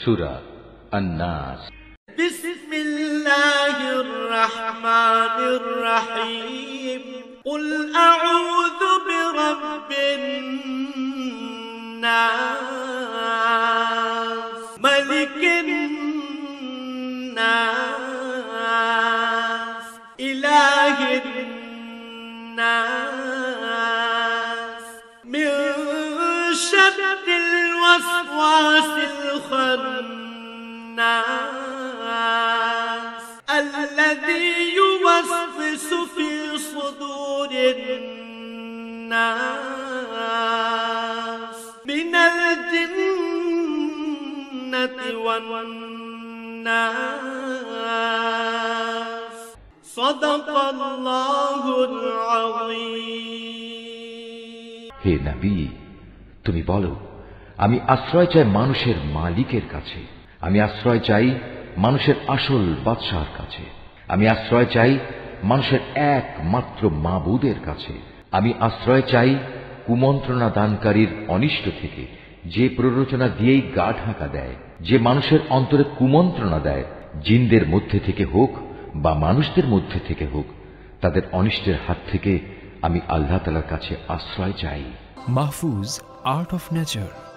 সূরা আন-নাস। বিসমিল্লাহির রহমানির রহিম। কুল আউযু বিরাব্বিন নাস, মালিকিন নাস, ইলাহিন নাস, মিন শাররিল ওয়াসওয়াসিল খান্নাস, আল্লাযী ইউওয়াসওয়িসু ফী সুদুরিন নাস, মিনাল জিন্নাতি ওয়ান নাস। সাদাকাল্লাহুল আযীম। হে নবী, তুমি বলো, আমি আশ্রয় চাই মানুষের মালিকের কাছে, আমি আশ্রয় চাই মানুষের আসল বাদশার কাছে, আমি আশ্রয় চাই মানুষের একমাত্র মাবুদের কাছে, আমি আশ্রয় চাই কুমন্ত্রণা দানকারীর অনিষ্ট থেকে, যে প্ররোচনা দিয়েই গা ঢাকা দেয়, যে মানুষের অন্তরে কুমন্ত্রণা দেয়, জিনদের মধ্যে থেকে হোক বা মানুষদের মধ্যে থেকে হোক, তাদের অনিষ্টের হাত থেকে আমি আল্লাহ তাআলার কাছে আশ্রয় চাই। Mahfuz, art of nature.